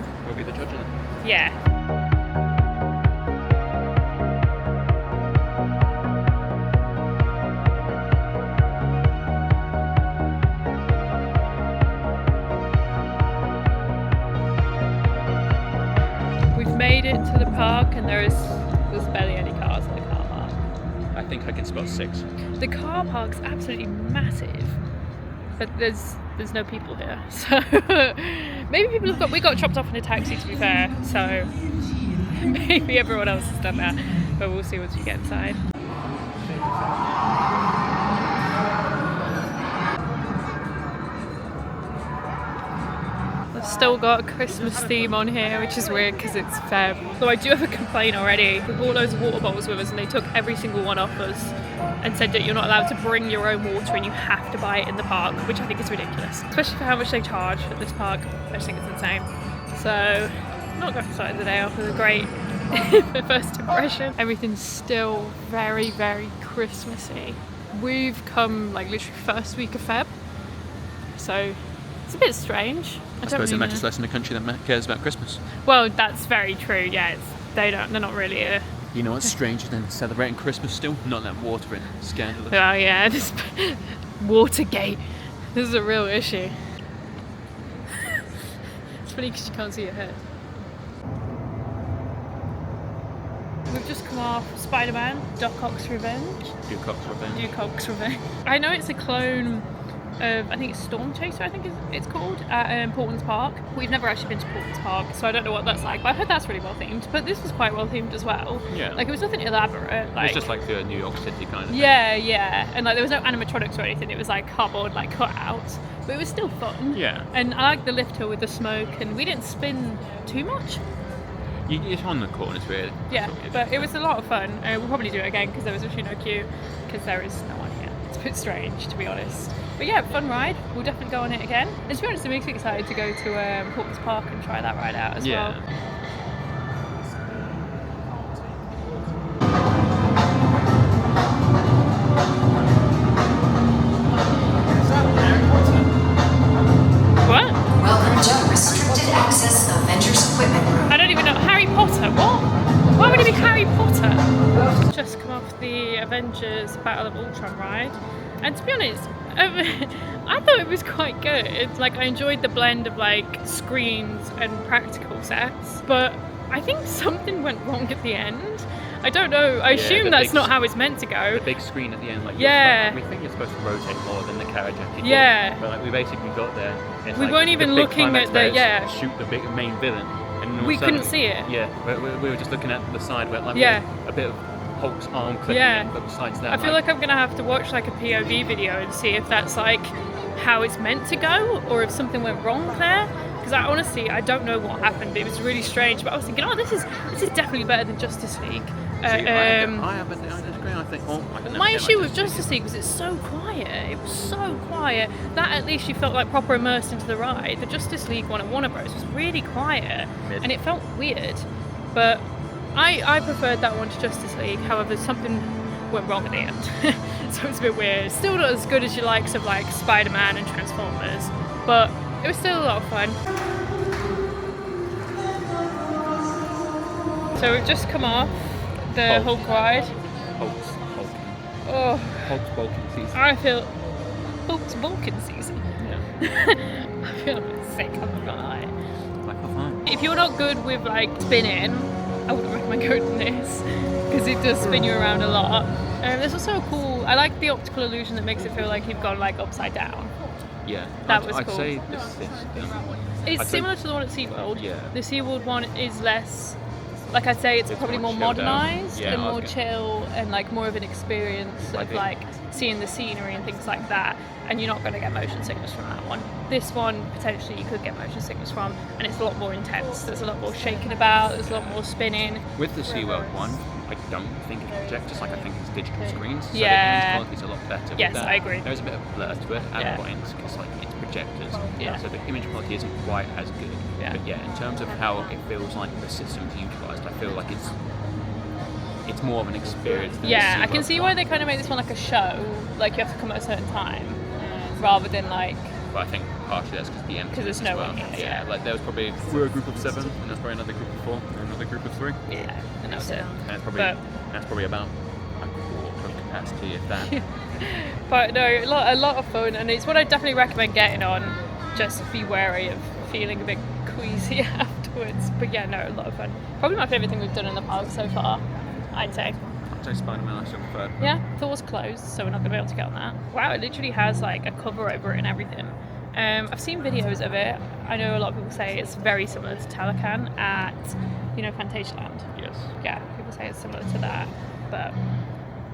So we'll be the judge of it. Yeah. We've made it to the park and there's barely any cars in the car park. I think I can spot 6. The car park's absolutely massive, but there's no people here. So maybe we got dropped off in a taxi, to be fair. So maybe everyone else has done that, but we'll see once we get inside. I've still got a Christmas theme on here, which is weird because it's Feb. So I do have a complaint already. We brought loads of water bottles with us and they took every single one off us and said that you're not allowed to bring your own water and you have to buy it in the park, which I think is ridiculous, especially for how much they charge at this park. I just think it's insane. So not going to start the day off with a great first impression. Everything's still very, very Christmassy. We've come like literally first week of Feb, so it's a bit strange. I suppose it matters less in a country that cares about Christmas. Well, that's very true. Yeah, they're not really a. You know what's stranger than celebrating Christmas still? Not that water in. Scandalous. Oh yeah, this Watergate. This is a real issue. It's funny because you can't see your head. We've just come off Spider-Man, Doc Ock's Revenge. Ducock's Revenge. I know it's a clone of, I think it's Storm Chaser, I think it's called, at Portland's Park. We've never actually been to Portland's Park, so I don't know what that's like, but I've heard that's really well themed. But this was quite well themed as well. Yeah. Like, it was nothing elaborate. Like, it's just like the New York City kind of thing. Yeah. And like there was no animatronics or anything, it was like cardboard, like cutouts. But it was still fun. Yeah. And I like the lift hill with the smoke, and we didn't spin too much. It's on the corners really. Yeah, but it was a lot of fun. We'll probably do it again because there was actually no queue, because there is no one here. It's a bit strange, to be honest. But yeah, fun ride. We'll definitely go on it again. And to be honest, it makes me excited to go to Portland's Park and try that ride out as well. What? Welcome to Restricted Access Avengers Equipment Room. I don't even know. Harry Potter? What? Why would it be Harry Potter? Just come off the Avengers Battle of Ultron ride. And to be honest, I thought it was quite good. Like, I enjoyed the blend of like screens and practical sets, but I think something went wrong at the end. I don't know. I assume that's not how it's meant to go. The big screen at the end, like yeah. We think you're supposed to rotate more than the carriage actually. Yeah. But like we basically got there. And we weren't even looking at the shoot the big main villain. And we couldn't see it. Yeah. We were just looking at the side where like a bit of Hulk's arm clipping. Yeah. But besides that, I feel like I'm gonna have to watch like a POV video and see if that's like how it's meant to go, or if something went wrong there. Because I don't know what happened. It was really strange. But I was thinking, oh, this is definitely better than Justice League. I disagree. I think my issue with Justice League was it's so quiet. It was so quiet. That at least you felt like proper immersed into the ride. The Justice League one at Warner Bros was really quiet and it felt weird. But I preferred that one to Justice League. However, something went wrong at the end. So it's a bit weird. Still not as good as your likes of like Spider-Man and Transformers, but it was still a lot of fun. So we've just come off the Hulk ride. Hulk's bulking season. I feel Hulk's bulking season. Yeah. I feel a bit sick, I'm not gonna lie. Like for fun. If you're not good with like spinning, I wouldn't recommend going to this because it does spin you around a lot. There's also a cool, I like the optical illusion that makes it feel like you've gone like upside down. Yeah, that was I'd cool. say the system. It's similar to the one at SeaWorld. Yeah. The SeaWorld one is less, like I'd say it's probably more modernised and more chill and like more of an experience of like seeing the scenery and things like that, and you're not going to get motion sickness from that one. This one, potentially you could get motion sickness from, and it's a lot more intense. There's a lot more shaking about, there's a lot more spinning. With the SeaWorld one, I don't think it's projectors, like I think it's digital screens. So yeah. the image quality's a lot better. Yes, with that. I agree. There's a bit of blur to it at points, because like it's projectors. Yeah. So the image quality isn't quite as good. Yeah. But yeah, in terms of how it feels like the system's utilised, I feel like it's more of an experience than yeah, I can see why they kind of make this one like a show, like you have to come at a certain time, rather than like but I think partially that's because the empty. Because there's no one here. Yeah, like there was probably we're a group of 7, and there's probably another group of 4, and another group of 3. Yeah, and that was it. And that's probably about a quarter of capacity, if that. But no, a lot of fun, and it's what I definitely recommend getting on. Just be wary of feeling a bit queasy afterwards. But yeah, no, a lot of fun. Probably my favourite thing we've done in the park so far, I'd say. I'd say Spider-Man I still preferred. Yeah, Thor's closed, so we're not going to be able to get on that. Wow, it literally has like a cover over it and everything. I've seen videos of it. I know a lot of people say it's very similar to Talakan at, Fantasyland. Yes. Yeah, people say it's similar to that, but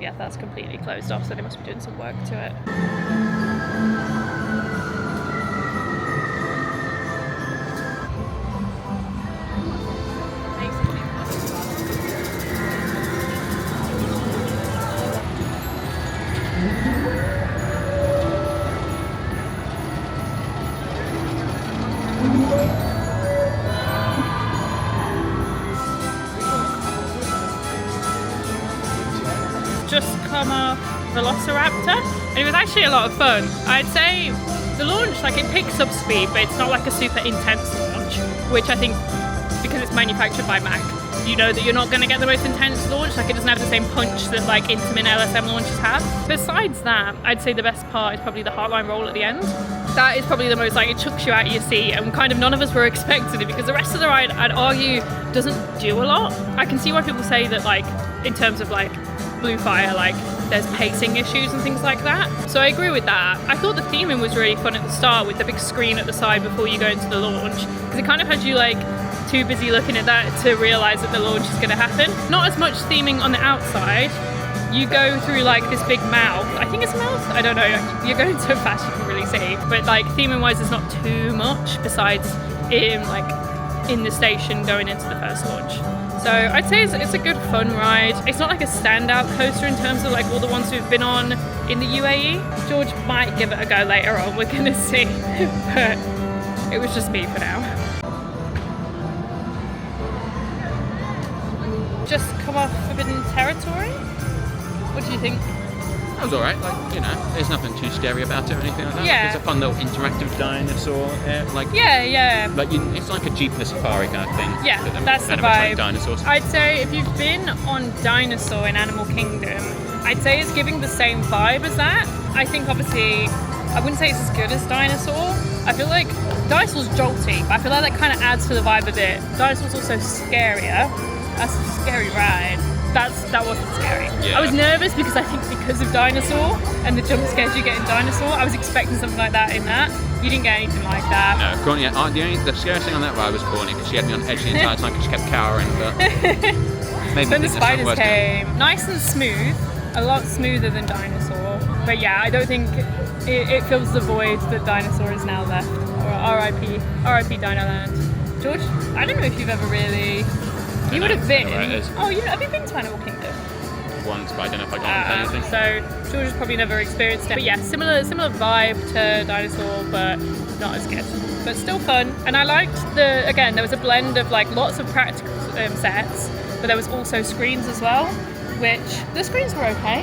yeah, that's completely closed off, so they must be doing some work to it. Just come off Velociraptor, and it was actually a lot of fun. I'd say the launch, like, it picks up speed, but it's not like a super intense launch, which I think, because it's manufactured by Mac, you know that you're not going to get the most intense launch. Like, it doesn't have the same punch that like Intamin LSM launches have. Besides that, I'd say the best part is probably the Heartline roll at the end. That is probably the most, like, it chucks you out of your seat, and kind of none of us were expecting it, because the rest of the ride, I'd argue, doesn't do a lot. I can see why people say that, like, in terms of like Blue Fire, like, there's pacing issues and things like that. So I agree with that. I thought the theming was really fun at the start with the big screen at the side before you go into the launch, because it kind of had you like too busy looking at that to realise that the launch is going to happen. Not as much theming on the outside. You go through like this big mouth. I think it's a mouth? I don't know. You're going so fast you can really see. But like theming wise, there's not too much besides in the station going into the first launch. So I'd say it's a good fun ride. It's not like a standout coaster in terms of like all the ones we've been on in the UAE. George might give it a go later on, we're gonna see. But it was just me for now. Just come off Forbidden Territory? What do you think? That was alright, like, there's nothing too scary about it or anything like that. Yeah. Like, it's a fun little interactive dinosaur, Yeah. Like, it's like a Jeep in a safari kind of thing. Yeah, that's the vibe. Dinosaurs. I'd say if you've been on Dinosaur in Animal Kingdom, I'd say it's giving the same vibe as that. I think obviously, I wouldn't say it's as good as Dinosaur. I feel like Dinosaur's jolty, but I feel like that kind of adds to the vibe a bit. Dinosaur's also scarier. That's a scary ride. That wasn't scary. Yeah. I was nervous because I think because of Dinosaur and the jump scares you get in Dinosaur, I was expecting something like that in that. You didn't get anything like that. No, Courtney, the scariest thing on that ride was Courtney, because she had me on edge the entire time because she kept cowering. But maybe when the spiders came, nice and smooth, a lot smoother than Dinosaur. But yeah, I don't think it fills the void that Dinosaur is now left. Or R.I.P. Dinoland. George, I don't know if you've ever really. You would have been. Have you been to Animal Kingdom? Once, but I don't know if I got anything. So George has probably never experienced it. But yeah, similar vibe to Dinosaur, but not as good. But still fun. And I liked there was a blend of like lots of practical sets, but there was also screens as well, which the screens were okay.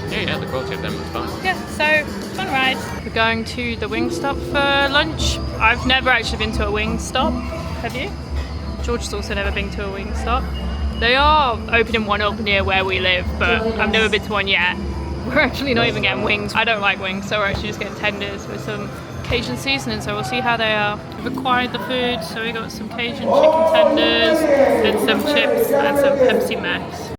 Yeah, the quality of them was fine. Yeah, so fun ride. We're going to the Wingstop for lunch. I've never actually been to a Wingstop. Have you? George's also never been to a Wingstop. They are opening one up near where we live, but I've never been to one yet. We're actually not even getting wings. I don't like wings, so we're actually just getting tenders with some Cajun seasoning, so we'll see how they are. We've acquired the food, so we got some Cajun chicken tenders, and some chips, and some Pepsi Max.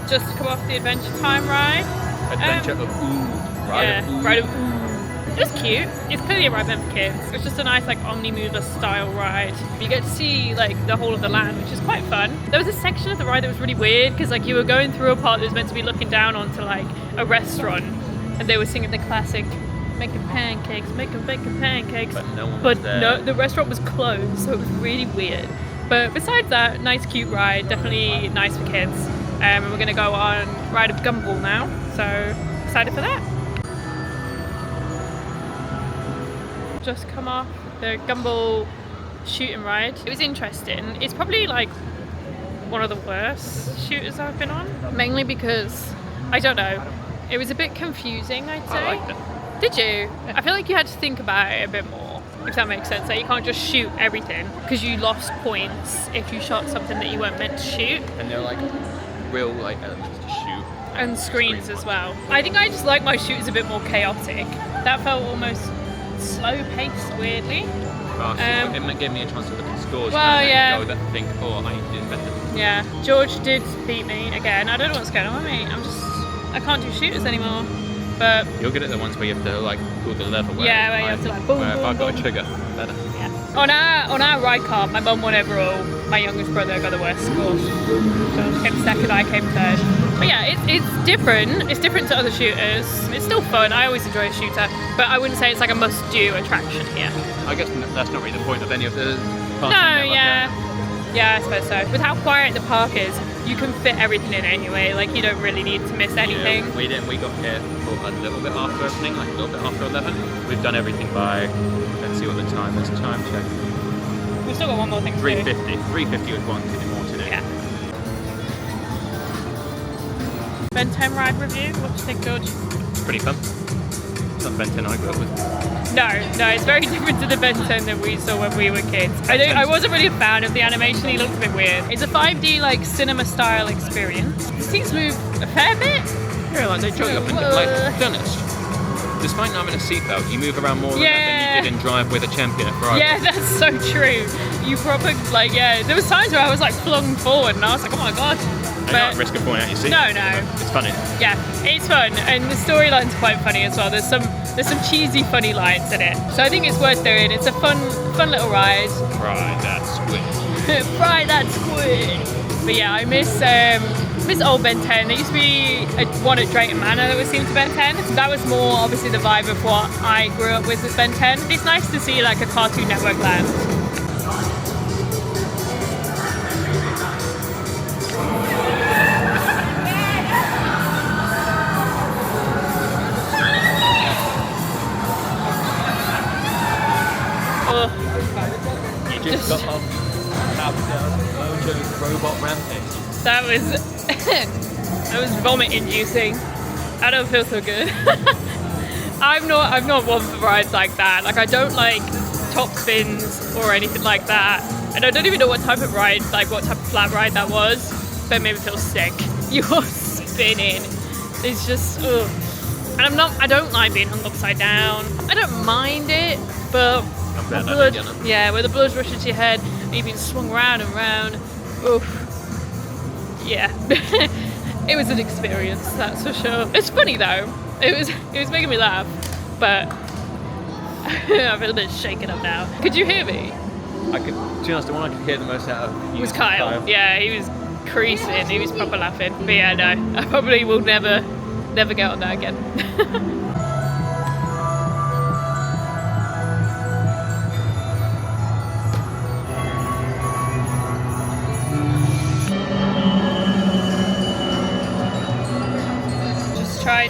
Just come off the Adventure Time ride. Adventure of Ooh. Ride of Ooh. It was cute. It's clearly a ride meant for kids. It's just a nice like Omni-Mover style ride. You get to see like the whole of the land, which is quite fun. There was a section of the ride that was really weird because like you were going through a part that was meant to be looking down onto like a restaurant, and they were singing the classic making pancakes, making pancakes. But no one But was there. no, the restaurant was closed, so it was really weird. But besides that, nice cute ride, definitely nice for kids. And we're gonna go on ride of Gumball now, so excited for that. Just come off the Gumball shooting ride. It was interesting. It's probably like one of the worst shooters I've been on, mainly because I don't know, it was a bit confusing, I'd say. I liked it. Did you? I feel like you had to think about it a bit more, if that makes sense. Like you can't just shoot everything because you lost points if you shot something that you weren't meant to shoot. And they're like real like elements to shoot. And screens as well. I think I just like my shooters a bit more chaotic. That felt almost slow paced, weirdly. It gave me a chance to look at scores Well, and yeah. then go and think, oh, I did better. Yeah, George did beat me again. I don't know what's going on with me. I can't do shooters anymore. But You're good at the ones where you have to like pull the lever. Yeah, where you have to, like, boom, Where if boom, I've got boom. a trigger, better. yeah. On our ride car, my mum won overall. My youngest brother got the worst score. George came second, I came third. But yeah, it's different. It's different to other shooters. It's still fun. I always enjoy a shooter, but I wouldn't say it's like a must-do attraction here. I guess that's not really the point of any of the No, yeah, I suppose so. With how quiet the park is, you can fit everything in anyway. Like you don't really need to miss anything. Yeah, we didn't. We got here for a little bit after opening, like a little bit after 11. We've done everything by. Let's see what the time is. Time check. We've still got one more thing to do. 3:50. 3:50 with one more to do. Yeah. Ben 10 ride review. What do you think, George? Pretty fun. It's not Ben 10 I grew up with. No, it's very different to the Ben 10 that we saw when we were kids. I wasn't really a fan of the animation. He looked a bit weird. It's a 5D like cinema style experience. These things move a fair bit. Yeah, like they jog up and like, to be honest, despite not having a seatbelt, you move around more than you did in Drive with a Champion at Ferrari. Yeah, that's so true. You probably like there was times where I was like flung forward and I was like, oh my god. And you're not at risk of falling out your seat. No. It's funny. Yeah, it's fun, and the storyline's quite funny as well. There's some cheesy, funny lines in it, so I think it's worth doing. It's a fun little ride. Right, that's squid. Fry that squid. But yeah, I miss old Ben 10. There used to be one at Drayton Manor that was themed to Ben 10. That was more obviously the vibe of what I grew up with Ben 10. It's nice to see like a Cartoon Network land. You just got off Mojo's robot rampage. That was vomit inducing. I don't feel so good. I'm not one for rides like that. Like I don't like top spins or anything like that. And I don't even know what type of ride, like what type of flat ride that was. But it made me feel sick. You're spinning. It's just ugh. And I don't like being hung upside down. I don't mind it, but where the blood's rushing to your head and you've been swung round and round. Oof. Yeah. It was an experience, that's for sure. It's funny though. It was making me laugh, but I feel a bit shaken up now. Could you hear me? I could. To be honest, the one I could hear the most out of Was Kyle. Yeah, he was creasing. He was proper laughing. But yeah, no, I probably will never get on that again.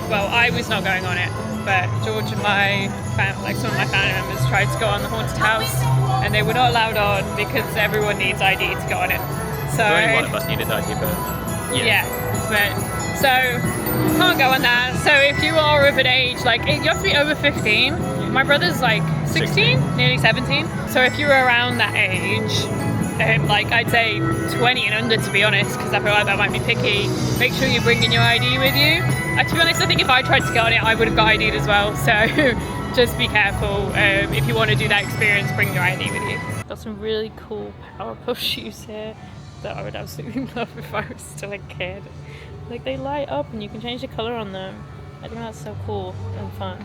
Well, I was not going on it, but George and some of my family members tried to go on the haunted house, and they were not allowed on because everyone needs ID to go on it. So only one of us needed ID, but but so can't go on that. So if you are of an age, like you have to be over 15. My brother's like 16, nearly 17. So if you're around that age, like I'd say 20 and under, to be honest, because I feel like that might be picky. Make sure you're bringing your ID with you. To be honest, I think if I tried to get on it, I would have got ID'd as well. So just be careful. If you want to do that experience, bring your ID with you. Got some really cool Powerpuff shoes here that I would absolutely love if I was still a kid. Like they light up and you can change the colour on them. I think that's so cool and fun.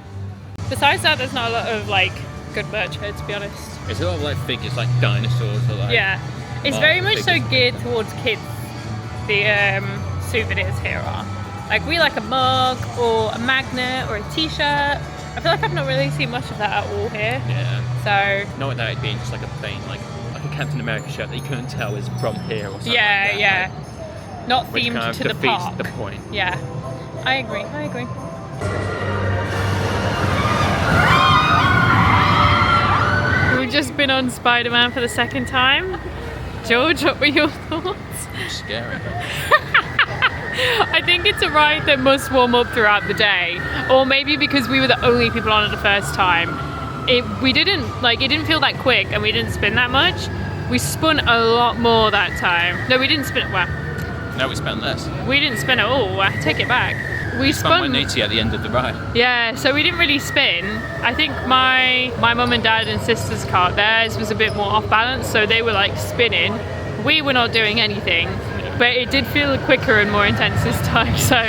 Besides that, there's not a lot of like good merch here, to be honest. it's a lot of like figures, like dinosaurs or like. Yeah, it's very much so geared towards kids. The souvenirs here are. Like we like a mug or a magnet or a t-shirt, I feel like I've not really seen much of that at all here. Yeah. So Not without it being just like a plain, like a Captain America shirt that you couldn't tell is from here or something. yeah, like that, yeah. Not which themed kind of to the defeats park. the point. Yeah. I agree. We've just been on Spider-Man for the second time. George, what were your thoughts? It's scary. I think it's a ride that must warm up throughout the day, or maybe because we were the only people on it the first time. It didn't feel that quick, and we didn't spin that much. We spun a lot more that time. No, we didn't spin. Well, No, we spent less. we didn't spin at all. I take it back. We Spun spun 180 at the end of the ride. Yeah, so we didn't really spin. I think my mum and dad and sister's car, theirs was a bit more off balance, so they were like spinning. We were not doing anything, but it did feel quicker and more intense this time, so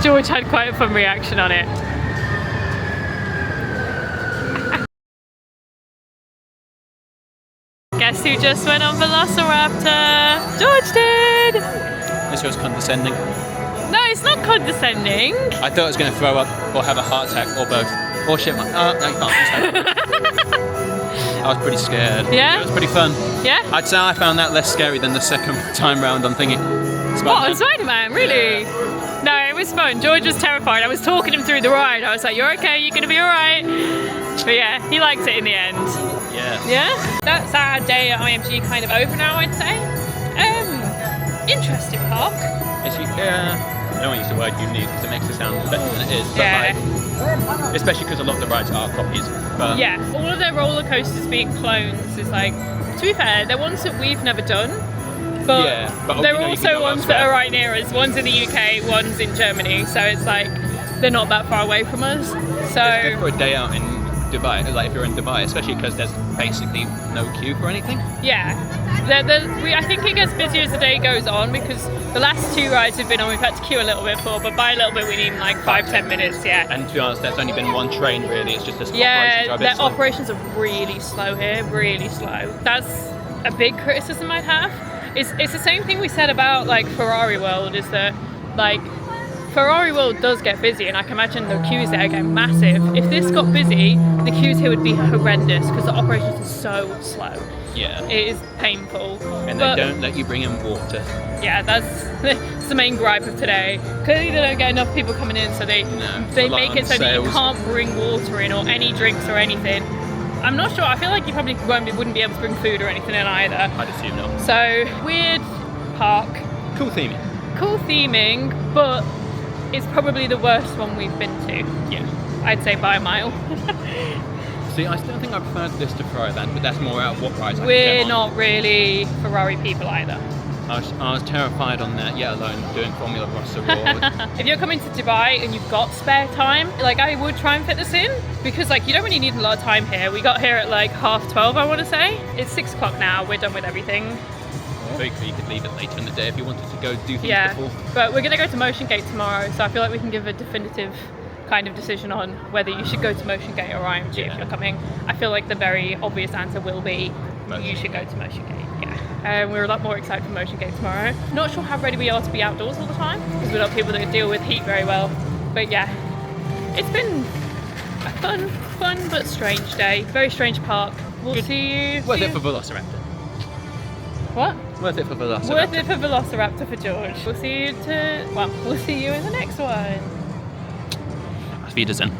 George had quite a fun reaction on it. Guess who just went on Velociraptor? George did! This was condescending. No, it's not condescending. I thought I was going to throw up or have a heart attack or both. Or shit, no, you can't. I was pretty scared. Yeah? It was pretty fun. Yeah? I'd say I found that less scary than the second time round on thingy. What, on Spider-Man? Really? Yeah. No, it was fun. George was terrified. I was talking him through the ride. I was like, you're okay, you're gonna be alright. But yeah, he liked it in the end. Yeah. Yeah? That's our day at IMG kind of over now, I'd say. Interesting park. I don't want to use the word unique because it makes it sound better than it is. But Yeah. like, especially because a lot of the rides are copies. But Yeah, all of their roller coasters being clones is like, to be fair, they're ones that we've never done. But, Yeah, but they're you can also go ones that elsewhere. are right near us. One's in the UK, one's in Germany. So it's like, they're not that far away from us. it's good So, for a day out in Dubai, like if you're in Dubai, especially because there's basically no queue for anything. yeah. I think it gets busier as the day goes on because the last two rides we've been on, we've had to queue a little bit for, but by a little bit we need like 5-10 minutes, yeah. And to be honest, there's only been one train really. It's just this Yeah, operations are a bit their slow. operations are really slow here, really slow. That's a big criticism I'd have. It's the same thing we said about like Ferrari World, is that like Ferrari World does get busy, and I can imagine the queues there get massive. If this got busy, the queues here would be horrendous because the operations are so slow. Yeah. It is painful. And But they don't let you bring in water. yeah, that's the main gripe of today. Clearly they don't get enough people coming in, so they rely make on it so that you sales. can't bring water in or any drinks or anything. I'm not sure. I feel like you probably wouldn't be able to bring food or anything in either. I'd assume not. So weird park, Cool theming. cool theming, but it's probably the worst one we've been to. Yeah. I'd say by a mile. See, I still think I prefer this to Ferrari-Land, but that's more out of what rides I can We're get on. not really Ferrari people either. I was terrified on that, yet alone doing Formula Rossa Road. If you're coming to Dubai and you've got spare time, like I would try and fit this in because like you don't really need a lot of time here. We got here at like 12:30, I want to say. It's 6 o'clock now. We're done with everything. Very cool, you could leave it later in the day if you wanted to go do things Yeah, before. but we're gonna go to Motion Gate tomorrow, so I feel like we can give a definitive kind of decision on whether you should go to Motion Gate or IMG if Yeah. you're coming. I feel like the very obvious answer will be Motion you should go Gate. to Motion Gate. Yeah, we're a lot more excited for Motion Gate tomorrow. Not sure how ready we are to be outdoors all the time because we're not people that deal with heat very well. But yeah, it's been a fun but strange day. Very strange park. We'll see you. Worth it for Velociraptor. What? Worth it for Velociraptor. Worth it for Velociraptor for George. We'll see you in the next one. Auf Wiedersehen.